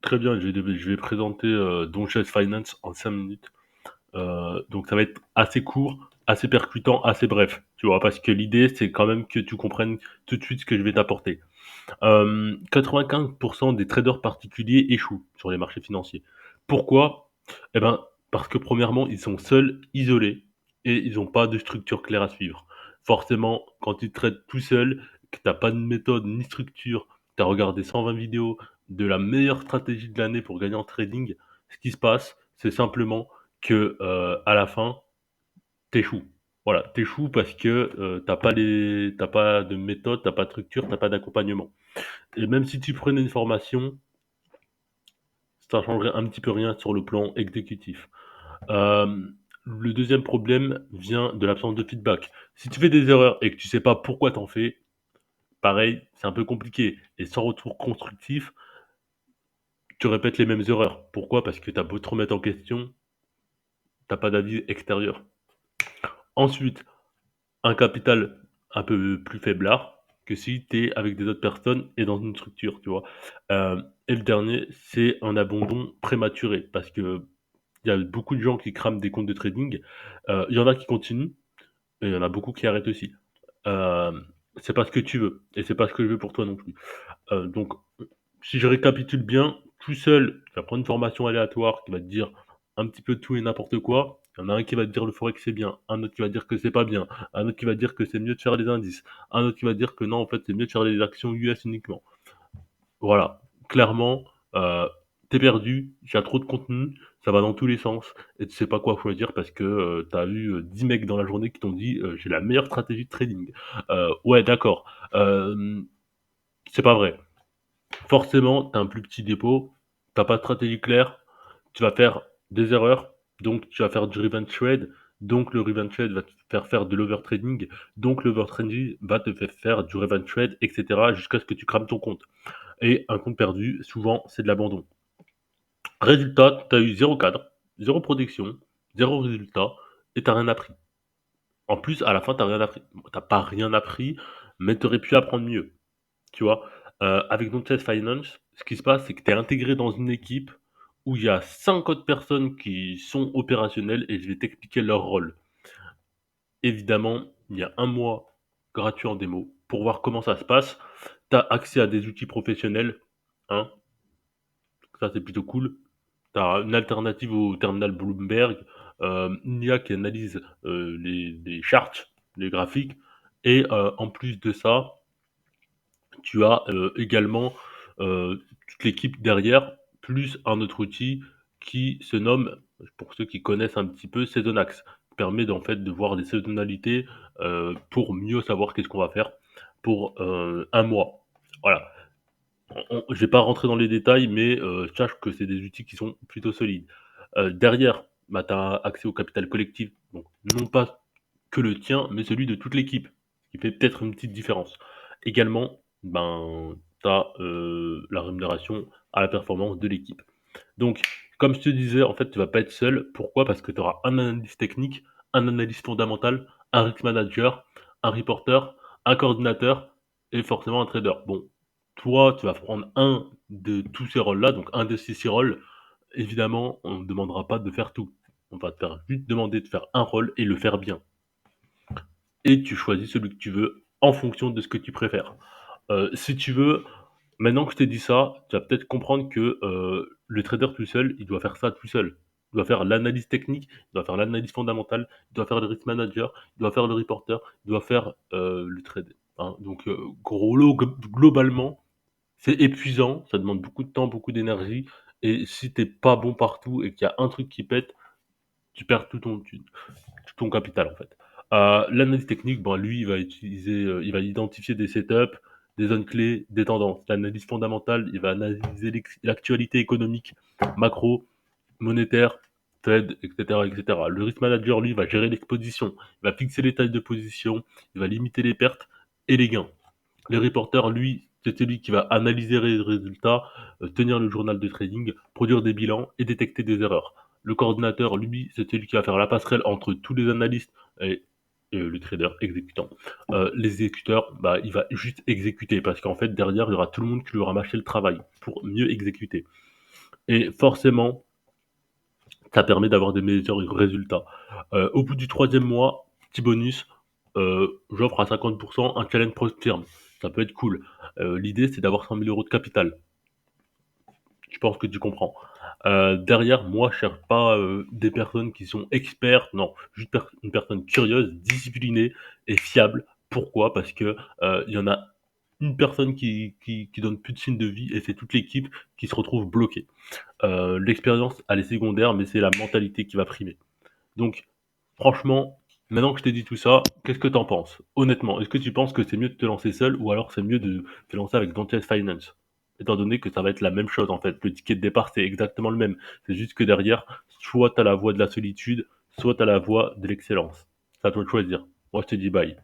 Très bien, je vais présenter, Donges Finance en 5 minutes. Donc ça va être assez court, assez percutant, assez bref, tu vois? Parce que l'idée, c'est quand même que tu comprennes tout de suite ce que je vais t'apporter. 95 des traders particuliers échouent sur les marchés financiers. Pourquoi? Eh ben, parce que premièrement, ils sont seuls, isolés et ils ont pas de structure claire à suivre. Forcément, quand tu trades tout seul, que tu as pas de méthode ni structure, tu as regardé 120 vidéos de la meilleure stratégie de l'année pour gagner en trading, ce qui se passe, c'est simplement que, à la fin, tu échoues. Voilà, tu échoues parce que, tu pas de méthode, tu pas de structure, tu pas d'accompagnement. Et même si tu prenais une formation, ça changerait un petit peu rien sur le plan exécutif. Le deuxième problème vient de l'absence de feedback. Si tu fais des erreurs et que tu sais pas pourquoi t'en fais, pareil, c'est un peu compliqué. Et sans retour constructif, tu répètes les mêmes erreurs. Pourquoi? Parce que tu as beau te remettre en question, t'as pas d'avis extérieur. Ensuite, un capital un peu plus faiblard que si tu es avec des autres personnes et dans une structure, tu vois? Et le dernier, c'est un abandon prématuré parce que il y a beaucoup de gens qui crament des comptes de trading. Il y en a qui continuent et il y en a beaucoup qui arrêtent aussi. Hem, c'est pas ce que tu veux et c'est pas ce que je veux pour toi non plus. Donc si je récapitule bien, tout seul, tu vas prendre une formation aléatoire qui va te dire un petit peu tout et n'importe quoi. Il y en a un qui va te dire le forex c'est bien, un autre qui va dire que c'est pas bien, un autre qui va dire que c'est mieux de faire les indices, un autre qui va dire que non, en fait, c'est mieux de faire les actions US uniquement. Voilà, clairement, tu perdu, il y a trop de contenu, ça va dans tous les sens et tu sais pas quoi choisir parce que, tu as eu, 10 mecs dans la journée qui t'ont dit, «J'ai la meilleure stratégie de trading». Ouais d'accord, c'est pas vrai. Forcément, tu as un plus petit dépôt, tu as pas de stratégie claire, tu vas faire des erreurs, donc tu vas faire du revenge trade, donc le revenge trade va te faire de l'overtrading, donc l'overtrading va te faire du revenge trade et cetera jusqu'à ce que tu crames ton compte et un compte perdu, souvent, c'est de l'abandon. Résultat, tu as eu 0 cadre, 0 protection, 0 résultat et tu rien appris. En plus, à la fin, tu rien appris. Bon, tu pas rien appris, mais tu aurais pu apprendre mieux, tu vois? Avec Nonchase Finance, ce qui se passe, c'est que tu es intégré dans une équipe où il y a 5 autres personnes qui sont opérationnelles et je vais t'expliquer leur rôle. Évidemment, il y a un mois gratuit en démo pour voir comment ça se passe. Tu as accès à des outils professionnels, hein, ça c'est plutôt cool. Tu as une alternative au terminal Bloomberg, une IA qui analyse, les charts, les graphiques et en plus de ça, tu as, également, toute l'équipe derrière, plus un autre outil qui se nomme, pour ceux qui connaissent un petit peu, Seasonax, qui permet d'en fait de voir des saisonnalités, pour mieux savoir qu'est-ce qu'on va faire pour, 1 mois. Voilà. Je vais pas rentrer dans les détails, mais sache que c'est des outils qui sont plutôt solides. Derrière, bah, tu as accès au capital collectif, donc non pas que le tien, mais celui de toute l'équipe, ce qui fait peut-être une petite différence. Également, ben, tu as, la rémunération à la performance de l'équipe. Donc, comme je te disais, en fait, tu vas pas être seul. Pourquoi? Parce que tu auras un analyste technique, un analyste fondamental, un risk manager, un reporter, un coordinateur et forcément un trader. Bon, toi, tu vas prendre un de tous ces rôles-là, donc un de ces 6 rôles. Évidemment, on ne demandera pas de faire tout. On va te faire juste demander de faire un rôle et le faire bien et tu choisis celui que tu veux en fonction de ce que tu préfères. Si tu veux, maintenant que je t'ai dit ça, tu vas peut-être comprendre que, le trader tout seul, il doit faire ça tout seul. Il doit faire l'analyse technique, il doit faire l'analyse fondamentale, il doit faire le risk manager, il doit faire le reporter, il doit faire, le trade, hein. Donc, globalement, c'est épuisant, ça demande beaucoup de temps, beaucoup d'énergie et si tu es pas bon partout et qu'il y a un truc qui pète, tu perds tout ton capital, en fait. L'analyse technique, ben, lui, il va identifier des setups, des zones clés, des tendances. L'analyse fondamentale, il va analyser l'actualité économique, macro, monétaire, Fed, et cetera. Le risk manager, lui, va gérer l'exposition, il va fixer les tailles de position, il va limiter les pertes et les gains. Le reporter, lui, c'est celui qui va analyser les résultats, tenir le journal de trading, produire des bilans et détecter des erreurs. Le coordinateur, lui, c'est celui qui va faire la passerelle entre tous les analystes et le trader exécutant. L'exécuteur, bah, il va juste exécuter parce qu'en fait, derrière, il y aura tout le monde qui lui aura mâché le travail pour mieux exécuter. et forcément, ça permet d'avoir des meilleurs résultats. Au bout du troisième mois, petit bonus, j'offre à 50% un challenge post firme. Ça peut être cool. L'idée, c'est d'avoir 100 000 euros de capital. Je pense que tu comprends. Derrière, moi, je cherche pas des personnes qui sont expertes, non, juste une personne curieuse, disciplinée et fiable. Pourquoi? Parce que il y en a une personne qui donne plus de signes de vie et c'est toute l'équipe qui se retrouve bloquée. L'expérience, elle est secondaire, mais c'est la mentalité qui va primer. Donc, franchement, maintenant que je t'ai dit tout ça, qu'est-ce que t'en penses? Honnêtement, est-ce que tu penses que c'est mieux de te lancer seul ou alors c'est mieux de te lancer avec Dantes Finance? Étant donné que ça va être la même chose en fait, le ticket de départ c'est exactement le même. C'est juste que derrière, soit tu as la voie de la solitude, soit tu as la voie de l'excellence. C'est à toi de choisir. Moi je te dis bye.